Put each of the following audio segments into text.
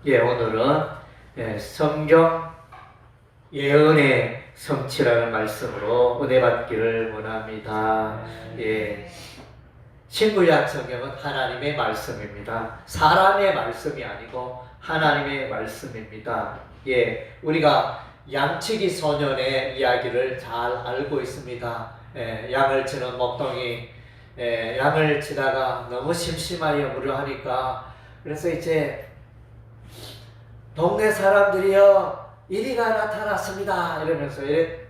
오늘은 성경 예언의 성취라는 말씀으로 은혜 받기를 원합니다. 신구약 성경은 하나님의 말씀입니다. 사람의 말씀이 아니고 하나님의 말씀입니다. 우리가 양치기 소년의 이야기를 잘 알고 있습니다. 양을 치는 목동이 양을 치다가 너무 심심하여 무료하니까 그래서 이제 동네 사람들이요 이리가 나타났습니다 이러면서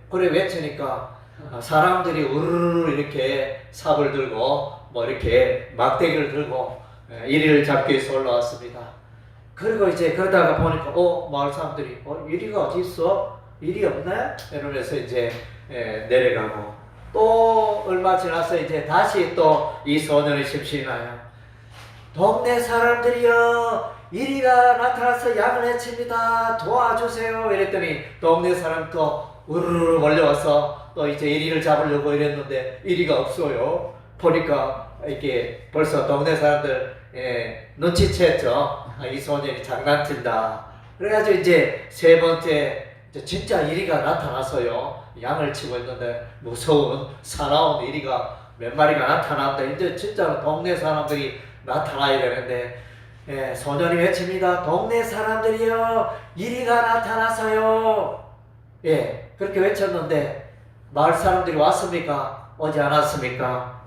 그래 외치니까 사람들이 우르르 이렇게 삽을 들고 뭐 이렇게 막대기를 들고 이리를 잡기 위해서 올라왔습니다. 그리고 이제 그러다가 보니까 마을 사람들이 이리가 어디 있어? 이리 없네? 이러면서 이제 내려가고 또 얼마 지나서 이제 다시 또 이 소년이 심심하여 동네 사람들이요 이리가 나타나서 양을 해칩니다. 도와주세요. 이랬더니 동네 사람도 우르르 몰려와서 또 이제 이리를 잡으려고 이랬는데 이리가 없어요. 보니까 이게 벌써 동네 사람들 눈치챘죠. 이 소년이 장난친다. 그래가지고 이제 세 번째 진짜 이리가 나타나서요. 양을 치고 있는데 무서운 사나운 이리가 몇 마리가 나타났다. 이제 진짜 동네 사람들이 나타나야 되는데 소년이 외칩니다. 동네 사람들이요 이리가 나타나서요. 그렇게 외쳤는데 마을 사람들이 왔습니까? 오지 않았습니까?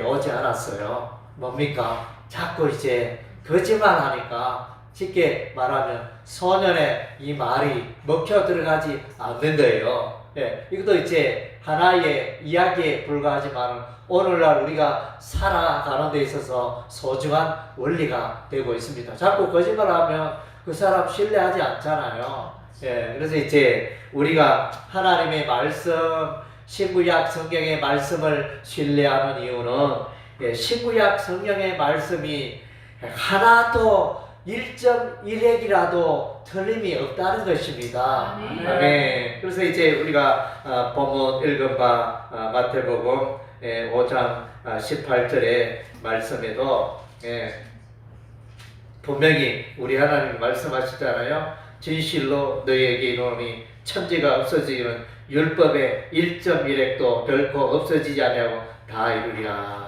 오지 않았어요. 뭡니까? 자꾸 이제 거짓말하니까 쉽게 말하면 소년의 이 말이 먹혀 들어가지 않는 거예요. 이것도 이제 하나의 이야기에 불과하지만 오늘날 우리가 살아가는 데 있어서 소중한 원리가 되고 있습니다. 자꾸 거짓말하면 그 사람 신뢰하지 않잖아요. 그래서 이제 우리가 하나님의 말씀, 신구약 성경의 말씀을 신뢰하는 이유는 신구약 성경의 말씀이 하나도 1.1핵이라도 틀림이 없다는 것입니다. 아멘. 그래서 이제 우리가 본문 읽은 바 마태복음 5장 18절의 말씀에도 분명히 우리 하나님이 말씀하시잖아요. 진실로 너희에게 이르노니 천지가 없어지기는 율법의 1.1핵도 결코 없어지지 아니하고 다 이루리라.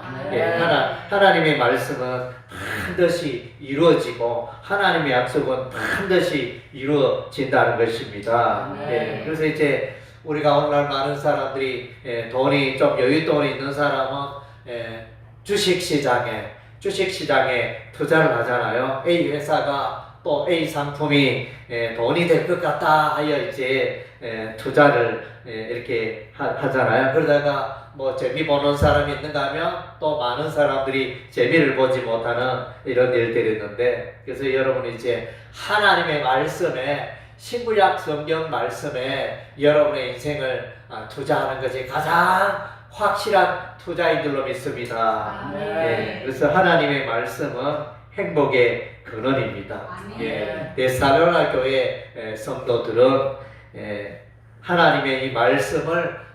하나님의 말씀은 반드시 이루어지고 하나님의 약속은 반드시 이루어진다는 것입니다. 그래서 이제 우리가 오늘날 많은 사람들이 돈이 좀 여윳돈이 있는 사람은 주식시장에 투자를 하잖아요. A 회사가 또 A 상품이 돈이 될 것 같다 하여 이제 투자를 이렇게 하잖아요. 그러다가 뭐 재미 보는 사람이 있는가 하면 또 많은 사람들이 재미를 보지 못하는 이런 일들이 있는데, 그래서 여러분이 이제 하나님의 말씀에, 신구약 성경 말씀에 여러분의 인생을 투자하는 것이 가장 확실한 투자인 줄로 믿습니다. 그래서 하나님의 말씀은 행복의 근원입니다. 데살로니가 교회 성도들은 하나님의 이 말씀을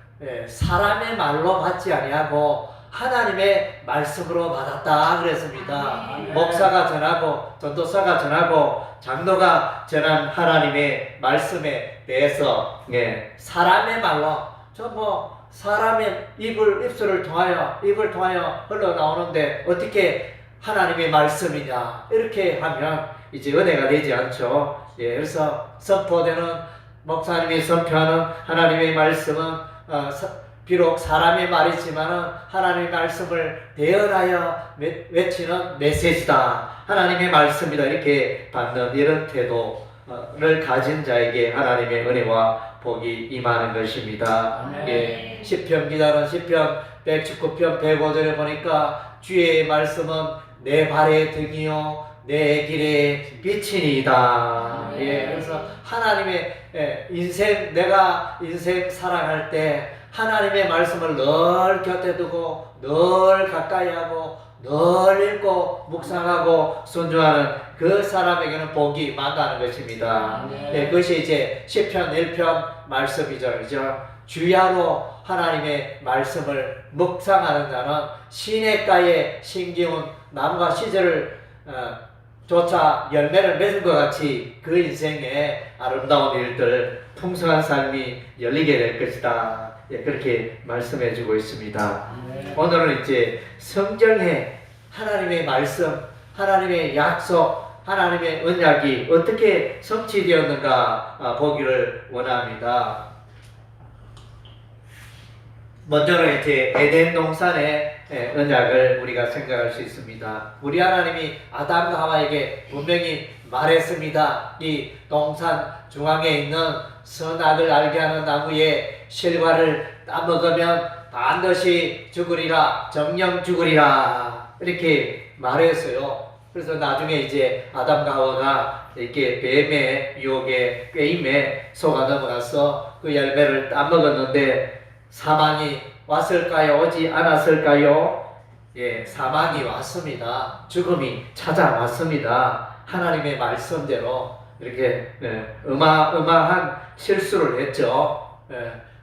사람의 말로 받지 아니하고 하나님의 말씀으로 받았다 그랬습니다. 목사가 전하고 전도사가 전하고 장로가 전한 하나님의 말씀에 대해서 사람의 말로 사람의 입술을 통하여 흘러나오는데 어떻게 하나님의 말씀이냐 이렇게 하면 이제 은혜가 되지 않죠. 그래서 선포되는 목사님이 선포하는 하나님의 말씀은 비록 사람의 말이지만 하나님의 말씀을 대언하여 외치는 메시지다, 하나님의 말씀이다 이렇게 받는 이런 태도를 가진 자에게 하나님의 은혜와 복이 임하는 것입니다. 시편 기자는 시편 119편 105절에 보니까 주의 말씀은 내 발의 등이요 내 길의 빛이니이다. 그래서 하나님의 내가 인생 살아갈 때 하나님의 말씀을 늘 곁에 두고 늘 가까이 하고 늘 읽고 묵상하고 순종하는 그 사람에게는 복이 많다는 것입니다. 그것이 이제 시편 1편 말씀이죠. 주야로 하나님의 말씀을 묵상하는 자는 시냇가에 심기운 나무가 시절을 조차 열매를 맺은 것 같이 그 인생에 아름다운 일들, 풍성한 삶이 열리게 될 것이다. 예, 그렇게 말씀해 주고 있습니다. 오늘은 이제 성경에 하나님의 말씀, 하나님의 약속, 하나님의 언약이 어떻게 성취되었는가 보기를 원합니다. 먼저는 이제 에덴 동산의 언약을 우리가 생각할 수 있습니다. 우리 하나님이 아담과 하와에게 분명히 말했습니다. 이 동산 중앙에 있는 선악을 알게 하는 나무의 실과를 따먹으면 반드시 죽으리라, 정령 죽으리라, 이렇게 말했어요. 그래서 나중에 이제 아담과 하와가 이렇게 뱀의 유혹에 꾀임에 속아 넘어가서 그 열매를 따먹었는데 사망이 왔을까요? 오지 않았을까요? 예, 사망이 왔습니다. 죽음이 찾아왔습니다. 하나님의 말씀대로 이렇게 어마어마한 실수를 했죠.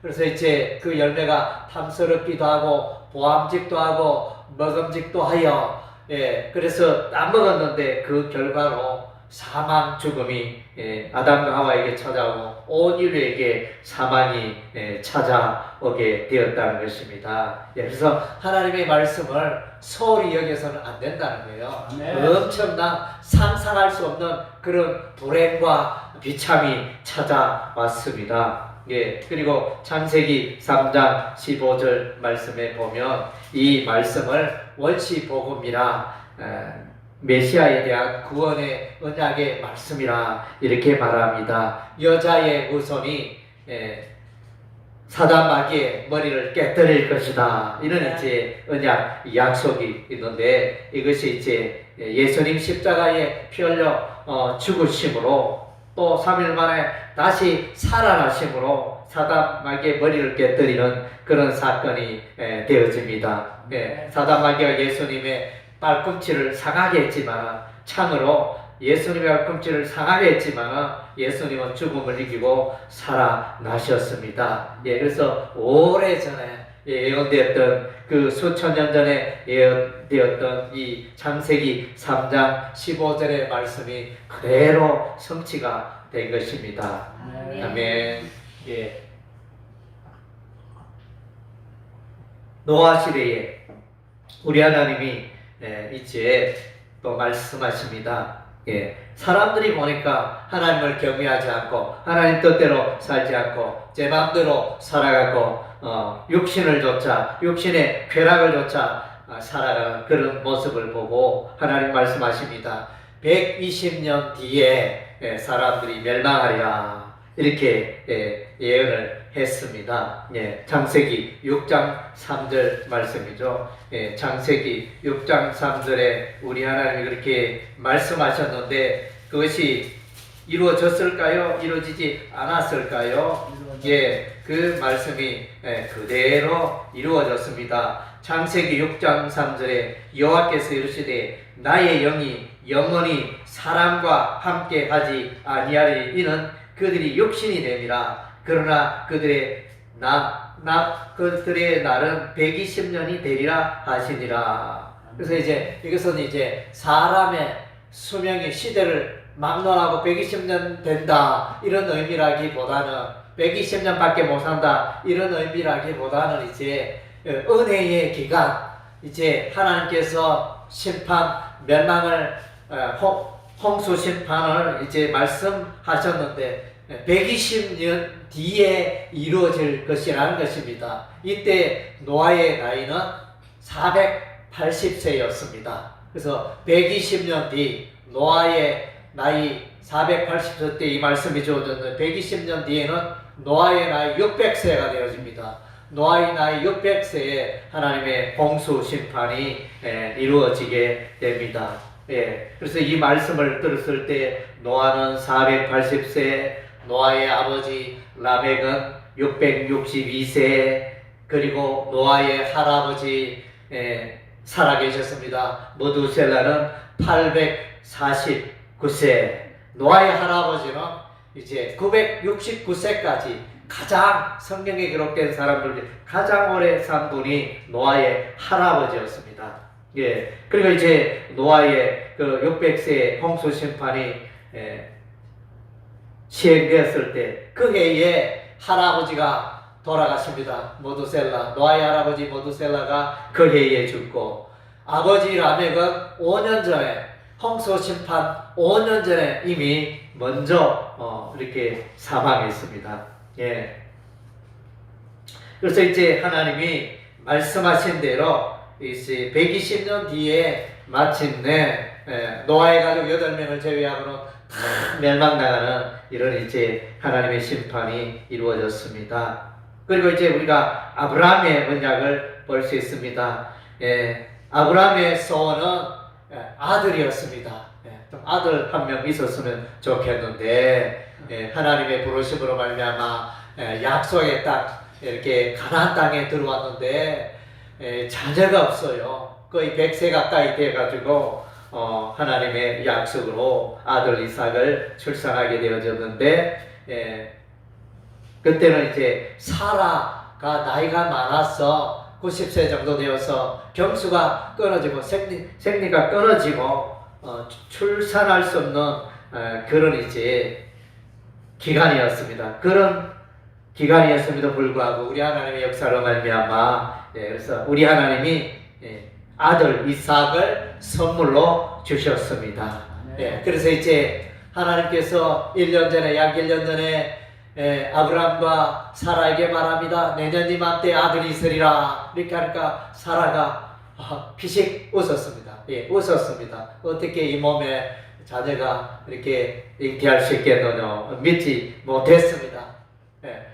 그래서 이제 그 열매가 탐스럽기도 하고 보암직도 하고 먹음직도 하여, 그래서 따먹었는데 그 결과로 사망, 죽음이 아담과 하와에게 찾아오고 온 인류에게 사망이 찾아오게 되었다는 것입니다. 그래서 하나님의 말씀을 소홀히 여겨서는 안 된다는 거예요. 엄청난 상상할 수 없는 그런 불행과 비참이 찾아왔습니다. 그리고 창세기 3장 15절 말씀에 보면 이 말씀을 원시복음이라 메시아에 대한 구원의 언약의 말씀이라 이렇게 말합니다. 여자의 후손이 사단 마귀의 머리를 깨뜨릴 것이다. 이런 이제 언약 약속이 있는데, 이것이 이제 예수님 십자가에 피 흘려 죽으심으로 또 3일 만에 다시 살아나심으로 사단 마귀의 머리를 깨뜨리는 그런 사건이 되어집니다. 사단 마귀가 예수님의 발꿈치를 상하게 했지만, 창으로 예수님의 발꿈치를 상하게 했지만 예수님은 죽음을 이기고 살아나셨습니다. 그래서 오래전에 예언되었던 그 수천 년 전에 예언되었던 이 창세기 3장 15절의 말씀이 그대로 성취가 된 것입니다. 아멘. 노아 시대에 우리 하나님이 이제 또 말씀하십니다. 사람들이 보니까 하나님을 경외하지 않고 하나님 뜻대로 살지 않고 제 마음대로 살아가고 육신을 좇아 육신의 쾌락을 좇아 살아가는 그런 모습을 보고 하나님 말씀하십니다. 120년 뒤에 사람들이 멸망하리라, 이렇게 예언을 했습니다. 창세기 6장 3절 말씀이죠. 창세기 6장 3절에 우리 하나님이 그렇게 말씀하셨는데 그것이 이루어졌을까요? 이루어지지 않았을까요? 그 말씀이 그대로 이루어졌습니다. 창세기 6장 3절에 여호와께서 이르시되 나의 영이 영원히 사람과 함께 하지 아니하리니 이는 그들이 육신이 됨이라. 그러나 그들의 날은 120년이 되리라 하시니라. 그래서 이것은 사람의 수명이 시대를 막론하고 120년 된다 이런 의미라기보다는 120년밖에 못 산다 이런 의미라기보다는 은혜의 기간, 하나님께서 심판 멸망을 홍수 심판을 말씀하셨는데 120년 뒤에 이루어질 것이라는 것입니다. 이때 노아의 나이는 480세였습니다. 그래서 120년 뒤 노아의 나이 480세 때 이 말씀이 주어졌는데 120년 뒤에는 노아의 나이 600세가 되어집니다. 노아의 나이 600세에 하나님의 홍수 심판이 이루어지게 됩니다. 그래서 이 말씀을 들었을 때 노아는 480세, 노아의 아버지 라멕은 662세, 그리고 노아의 할아버지 살아계셨습니다. 머두셀라는 849세, 노아의 할아버지는 969세까지 가장 성경에 기록된 사람들 중에 가장 오래 산 분이 노아의 할아버지였습니다. 예. 그리고 이제 노아의 그 600세 홍수 심판이 시행되었을 때 그 해에 할아버지가 돌아가십니다. 모두셀라. 노아의 할아버지 모두셀라가 그 해에 죽고, 아버지 라멕은 5년 전에, 홍수 심판 5년 전에 이미 먼저 이렇게 사망했습니다. 예. 그래서 이제 하나님이 말씀하신 대로 이제 120년 뒤에 마침내 노아의 가족 8명을 제외하고는 다 멸망당하는 이런 이제 하나님의 심판이 이루어졌습니다. 그리고 이제 우리가 아브라함의 언약을 볼 수 있습니다. 아브라함의 소원은 아들이었습니다. 좀 아들 한 명 있었으면 좋겠는데, 하나님의 부르심으로 말미암아 약속의 땅, 이렇게 가나안 땅에 들어왔는데 자녀가 없어요. 거의 100세 가까이 돼가지고 하나님의 약속으로 아들 이삭을 출산하게 되어졌는데, 그때는 이제 사라가 나이가 많아서 90세 정도 되어서 경수가 끊어지고 생리가 끊어지고 출산할 수 없는 그런 이제 기간이었습니다. 그런 기간이었음에도 불구하고 우리 하나님의 역사로 말미암아 그래서 우리 하나님이 아들 이삭을 선물로 주셨습니다. 그래서 이제 하나님께서 1년 전에, 약 1년 전에 아브라함과 사라에게 말합니다. 내년 이맘때 아들이 있으리라. 이렇게 하니까 사라가 피식 웃었습니다. 웃었습니다. 어떻게 이 몸에 자녀가 이렇게 잉태할 수 있겠노냐 믿지 못했습니다.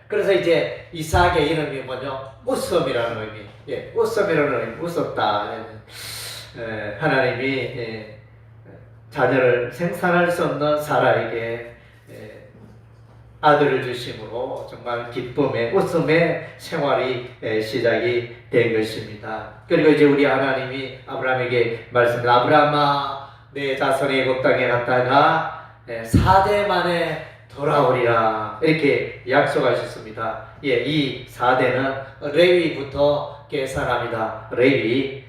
그래서 이제 이삭의 이름이 뭐죠? 웃음이라는 의미. 웃음이라는 의미, 웃었다. 하나님이 자녀를 생산할 수 없는 사라에게 아들을 주심으로 정말 기쁨의, 웃음의 생활이 시작이 된 것입니다. 그리고 이제 우리 하나님이 아브라함에게 말씀합니다. 아브라함아, 내 자손의 애굽 땅에 갔다가 4대 만에 돌아오리라. 이렇게 약속하셨습니다. 이 4대는 레위부터 계산합니다. 레위,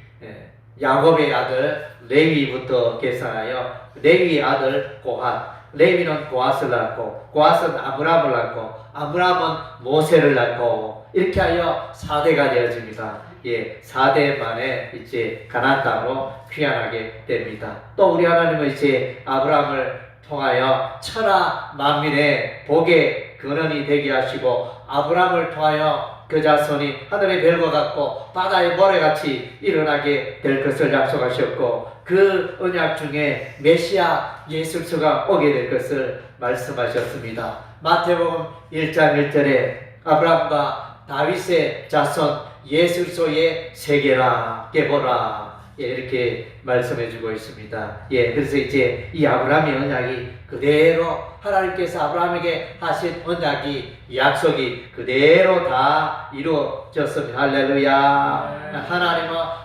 야곱의 아들 레위부터 계산하여 레위의 아들 고핫, 레위는 고핫을 낳고 고핫은 아브람을 낳고 아브람은 모세를 낳고 이렇게 하여 4대가 되어집니다. 4대 만에 이제 가나안 땅으로 귀환하게 됩니다. 또 우리 하나님은 이제 아브람을 통하여 천하 만민의 복의 근원이 되게 하시고 아브람을 통하여 그 자손이 하늘의 별과 같고 바다의 모래같이 일어나게 될 것을 약속하셨고, 그 언약 중에 메시아 예수가 오게 될 것을 말씀하셨습니다. 마태복음 1장 1절에 아브람과 다윗의 자손 예수의 세계라 깨보라 이렇게 말씀해주고 있습니다. 그래서 이제 이 아브라함의 언약이 그대로 하나님께서 아브라함에게 하신 언약이, 약속이 그대로 다 이루어졌습니다. 할렐루야.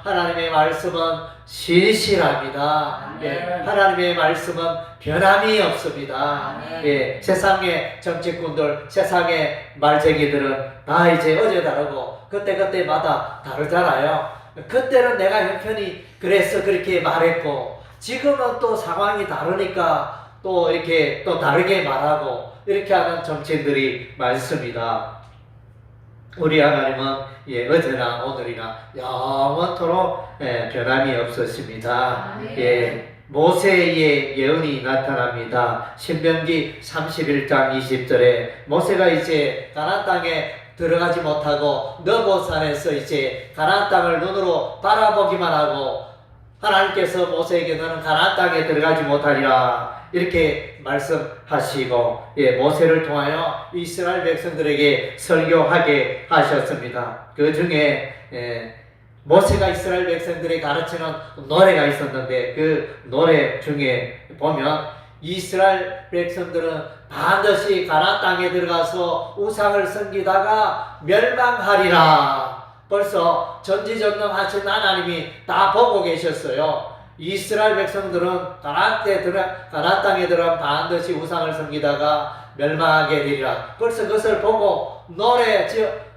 하나님의 말씀은 신실합니다. 하나님의 말씀은 변함이 없습니다. 세상의 정치꾼들, 세상의 말쟁이들은 다 이제 어제 다르고 그때마다 다르잖아요. 그때는 내가 형편이 그래서 그렇게 말했고, 지금은 또 상황이 다르니까 또 이렇게 또 다르게 말하고 이렇게 하는 정치인들이 많습니다. 우리 하나님은 어제나 오늘이나 영원토록 변함이 없으십니다. 모세의 예언이 나타납니다. 신명기 31장 20절에 모세가 이제 가나안 땅에 들어가지 못하고 너보산에서 이제 가나안 땅을 눈으로 바라보기만 하고 하나님께서 모세에게 너는 가나안 땅에 들어가지 못하리라 이렇게 말씀하시고 모세를 통하여 이스라엘 백성들에게 설교하게 하셨습니다. 그 중에 모세가 이스라엘 백성들에게 가르치는 노래가 있었는데 그 노래 중에 보면 이스라엘 백성들은 반드시 가나안 땅에 들어가서 우상을 섬기다가 멸망하리라. 벌써 전지전능하신 하나님이 다 보고 계셨어요. 이스라엘 백성들은 가나안 땅에 들어가면 반드시 우상을 섬기다가 멸망하게 되리라. 벌써 그것을 보고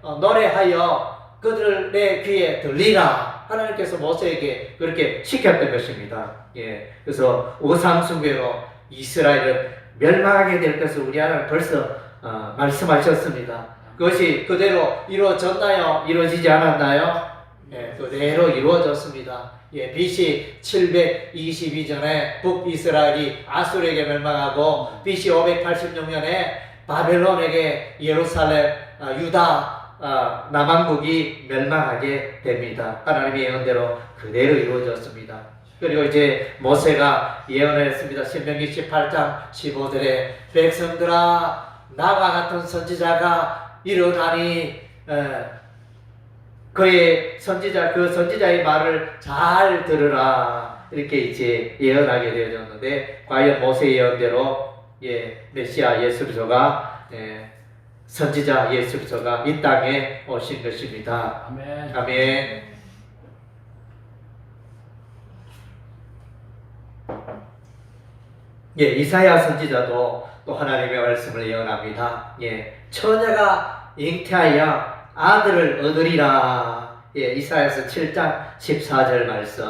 노래하여 그들의 귀에 들리라. 하나님께서 모세에게 그렇게 시켰던 것입니다. 예, 그래서 우상 숭배로 이스라엘은 멸망하게 될 것을 우리 하나님 벌써 말씀하셨습니다. 그것이 그대로 이루어졌나요? 이루어지지 않았나요? 예, 그대로 이루어졌습니다. 예, BC 722년에 북이스라엘이 아수르에게 멸망하고 BC 586년에 바벨론에게 예루살렘, 유다, 남왕국이 멸망하게 됩니다. 하나님의 예언대로 그대로 이루어졌습니다. 그리고 이제 모세가 예언을 했습니다. 신명기 18장 15절에 백성들아 나와 같은 선지자가 일어나니 그 선지자의 말을 잘 들으라 이렇게 이제 예언하게 되어졌는데 과연 모세 예언대로 메시아 예수 그리스도가 선지자 예수 그리스도가 이 땅에 오신 것입니다. 아멘. 아멘. 이사야 선지자도 또 하나님의 말씀을 예언합니다. 처녀가 잉태하여 아들을 얻으리라. 이사야서 7장 14절 말씀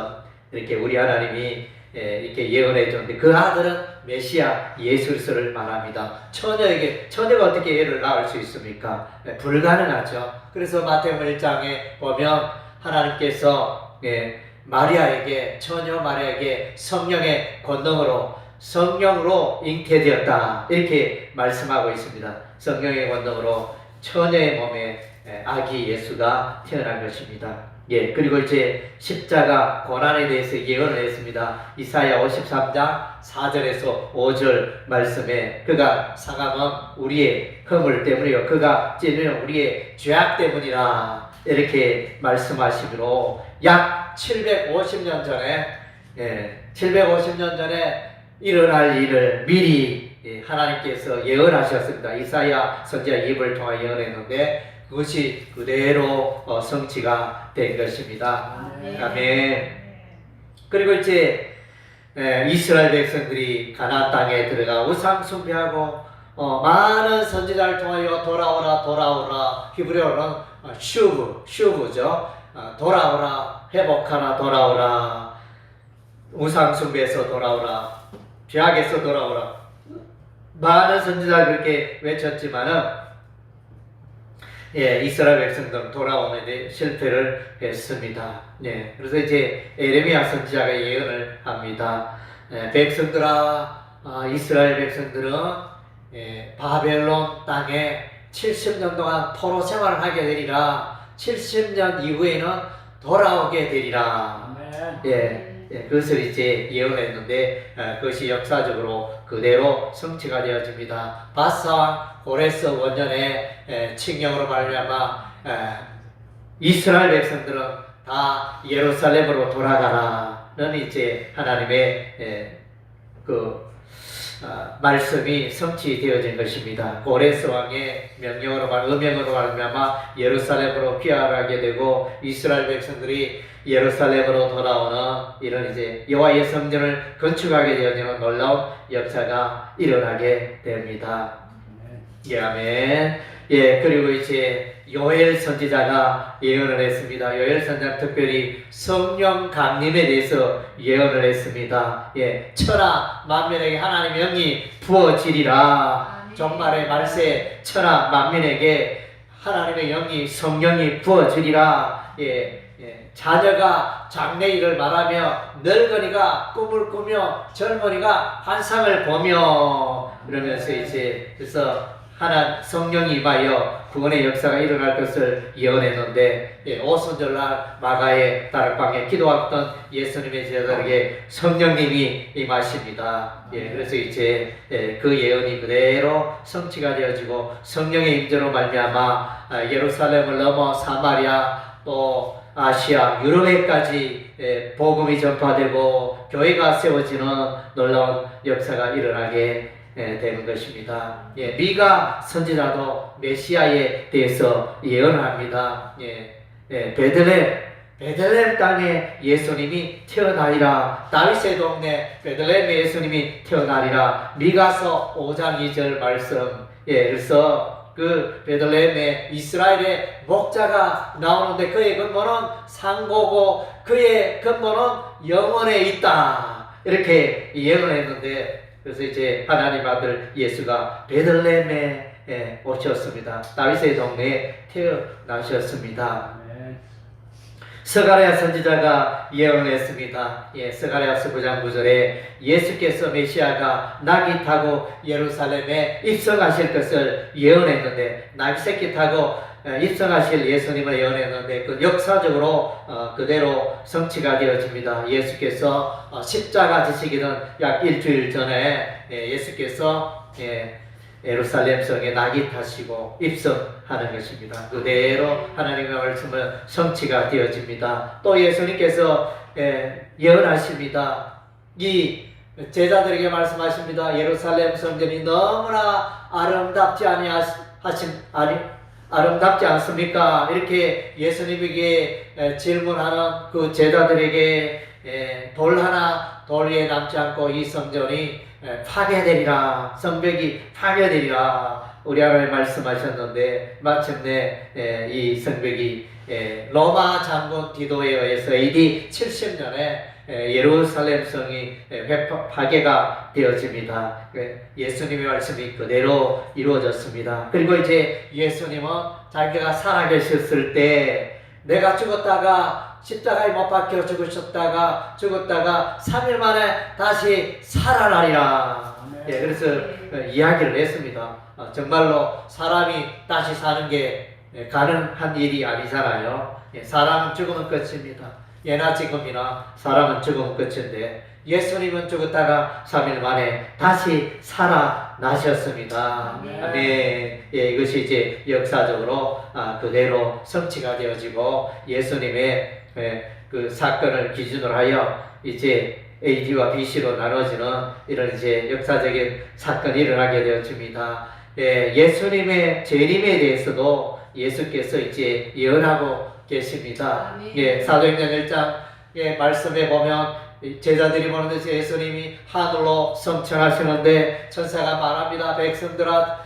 이렇게 우리 하나님이 이렇게 예언해 줬는데 그 아들은 메시아 예수 그리스도를 말합니다. 처녀가 어떻게 애를 낳을 수 있습니까? 불가능하죠. 그래서 마태복음 1장에 보면 하나님께서 처녀 마리아에게 성령의 성령으로 잉태되었다 이렇게 말씀하고 있습니다. 성령의 권능으로 처녀의 몸에 아기 예수가 태어난 것입니다. 그리고 이제 십자가 고난에 대해서 예언을 했습니다. 이사야 53장 4절에서 5절 말씀에 그가 상함은 우리의 허물 때문이요 그가 찔리는 우리의 죄악 때문이라 이렇게 말씀하시므로 약 750년 전에 일어날 일을 미리 하나님께서 예언하셨습니다. 이사야 선지자 입을 통해 예언했는데 그것이 그대로 성취가 된 것입니다. 아멘. 그리고 이제 이스라엘 백성들이 가나안 땅에 들어가 우상 숭배하고 많은 선지자를 통하여 돌아오라 히브리어로는 슈브죠. 돌아오라 회복하라 돌아오라 우상 숭배에서 돌아오라 죄악에서 돌아오라 많은 선지자가 그렇게 외쳤지만은 이스라엘 백성들은 돌아오는데 실패를 했습니다. 그래서 이제 에레미야 선지자가 예언을 합니다. 백성들아, 이스라엘 백성들은 바벨론 땅에 70년 동안 포로 생활을 하게 되리라. 70년 이후에는 돌아오게 되리라. 그것을 이제 예언했는데 그것이 역사적으로 그대로 성취가 되어집니다. 바사왕 고레스 원년의 칙령으로 말미암아 이스라엘 백성들은 다 예루살렘으로 돌아가라는 이제 하나님의 말씀이 성취되어진 것입니다. 고레스 왕의 음명으로 말미암아 예루살렘으로 귀환하게 되고 이스라엘 백성들이 예루살렘으로 돌아오는 이런 이제 여호와의 성전을 건축하게 되어지는 놀라운 역사가 일어나게 됩니다. 아멘. 그리고 이제 요엘 선지자가 예언을 했습니다. 요엘 선지자는 특별히 성령 강림에 대해서 예언을 했습니다. 천하 만민에게 하나님의 영이 부어지리라. 종말의 말세 천하 만민에게 하나님의 영이 성령이 부어지리라. 자녀가 장래일을 말하며 늙은이가 꿈을 꾸며 젊은이가 환상을 보며 그러면서 이제 그래서 하나님 성령이 임하여 구원의 역사가 일어날 것을 예언했는데 오순절날 마가의 다락방에 기도했던 예수님의 제자들에게 성령님이 임하십니다. 그래서 이제 그 예언이 그대로 성취가 되어지고 성령의 임재로 말미암아 예루살렘을 넘어 사마리아 또 아시아, 유럽에까지 복음이 전파되고 교회가 세워지는 놀라운 역사가 일어나게 되는 것입니다. 미가 선지자도 메시아에 대해서 예언을 합니다. 베들레헴 땅에 예수님이 태어나리라. 다윗의 동네 베들레헴에 예수님이 태어나리라. 미가서 5장 2절 말씀. 그래서 그 베들레헴에 이스라엘의 목자가 나오는데 그의 근본은 상고고 그의 근본은 영원에 있다. 이렇게 예언했는데 그래서 이제 하나님 아들 예수가 베들레헴에 오셨습니다. 다윗의 동네에 태어나셨습니다. 스가랴 선지자가 예언했습니다. 스가랴서 9장 9절에 예수께서 메시아가 낙이 타고 예루살렘에 입성하실 것을 예언했는데 낙이 새끼 타고 입성하실 예수님을 예언했는데 그 역사적으로 그대로 성취가 되어집니다. 예수께서 십자가 지시기는 약 일주일 전에 예수께서 예루살렘 성에 낙이 타시고 입성하는 것입니다. 그대로 하나님의 말씀을 성취가 되어집니다. 또 예수님께서 예언하십니다. 이 제자들에게 말씀하십니다. 예루살렘 성전이 너무나 아름답지 않습니까? 이렇게 예수님에게 질문하는 그 제자들에게 돌 위에 남지 않고 이 성전이 파괴되리라, 성벽이 파괴되리라 우리 하나님 말씀하셨는데 마침내 이 성벽이 로마 장군 디도에 의해서 AD 70년에 예루살렘 성이 파괴가 되어집니다. 예수님의 말씀이 그대로 이루어졌습니다. 그리고 이제 예수님은 자기가 살아계셨을 때 내가 죽었다가 십자가에 못 박혀 죽으셨다가 3일 만에 다시 살아나리라. 그래서 이야기를 했습니다. 정말로 사람이 다시 사는 게 가능한 일이 아니잖아요. 사람은 죽으면 끝입니다. 예나 지금이나 사람은 죽으면 끝인데 예수님은 죽었다가 3일 만에 다시 살아나셨습니다. 네, 이것이 이제 역사적으로 그대로 성취가 되어지고 예수님의 그 사건을 기준으로 하여 이제 AD와 BC로 나눠지는 이런 이제 역사적인 사건이 일어나게 되어집니다. 예수님의 재림에 대해서도 예수께서 이제 예언하고 계십니다. 사도행전 1장 말씀에 보면 제자들이 보는데 예수님이 하늘로 성천하시는데 천사가 말합니다. 백성들아,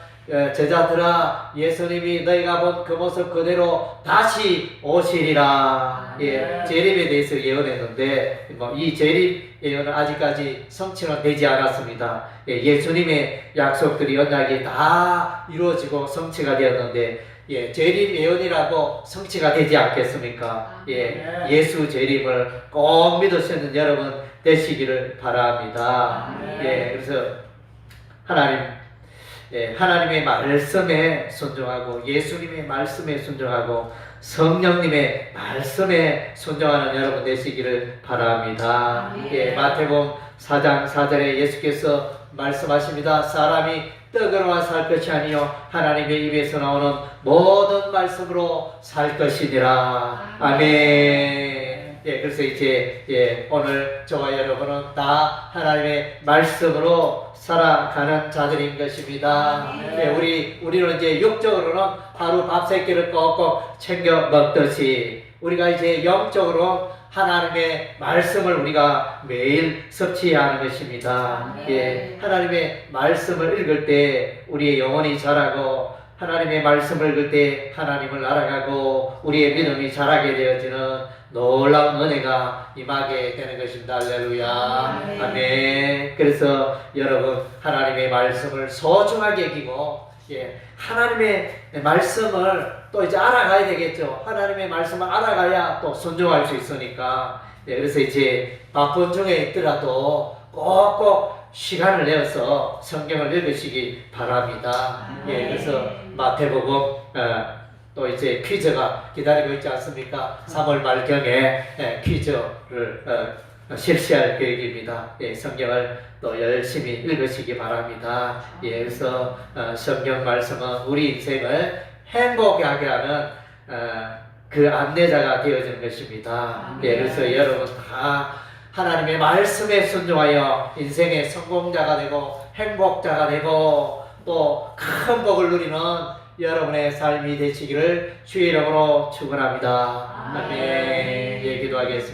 제자들아, 예수님이 너희가 본 그 모습 그대로 다시 오시리라. 재림에 대해서 예언했는데 이 재림 예언은 아직까지 성취는 되지 않았습니다. 예수님의 약속들이 언약이 다 이루어지고 성취가 되었는데 재림 예언이라고 성취가 되지 않겠습니까? 예수 재림을 꼭 믿으시는 여러분 되시기를 바랍니다. 그래서 하나님의 말씀에 순종하고 예수님의 말씀에 순종하고 성령님의 말씀에 순종하는 여러분 되시기를 바랍니다. 마태복음 4장 4절에 예수께서 말씀하십니다. 사람이 떡으로만 살 것이 아니요 하나님의 입에서 나오는 모든 말씀으로 살 것이니라. 아멘. 그래서 이제 오늘 저와 여러분은 다 하나님의 말씀으로 살아가는 자들인 것입니다. 우리는 이제 육적으로는 하루 밥 세 끼를 꼭꼭 챙겨 먹듯이 우리가 이제 영적으로 하나님의 말씀을 우리가 매일 섭취해야 하는 것입니다. 하나님의 말씀을 읽을 때 우리의 영혼이 자라고 하나님의 말씀을 읽을 때 하나님을 알아가고 우리의 믿음이 자라게 되어지는 놀라운 은혜가 임하게 되는 것입니다. 할렐루야. 아멘. 그래서 여러분 하나님의 말씀을 소중하게 여기고 하나님의 말씀을 또 이제 알아가야 되겠죠. 하나님의 말씀을 알아가야 또 순종할 수 있으니까. 그래서 이제 바쁜 중에 있더라도 꼭꼭 시간을 내어서 성경을 읽으시기 바랍니다. 그래서 마태복음 또 이제 퀴즈가 기다리고 있지 않습니까? 3월 말경에 퀴즈를 실시할 계획입니다. 성경을 또 열심히 읽으시기 바랍니다. 그래서 성경 말씀은 우리 인생을 행복하게 하는 그 안내자가 되어지는 것입니다. 그래서 여러분 다 하나님의 말씀에 순종하여 인생의 성공자가 되고 행복자가 되고 또 큰 복을 누리는 여러분의 삶이 되시기를 주의 이름으로 축원합니다. 아멘. 기도하겠습니다.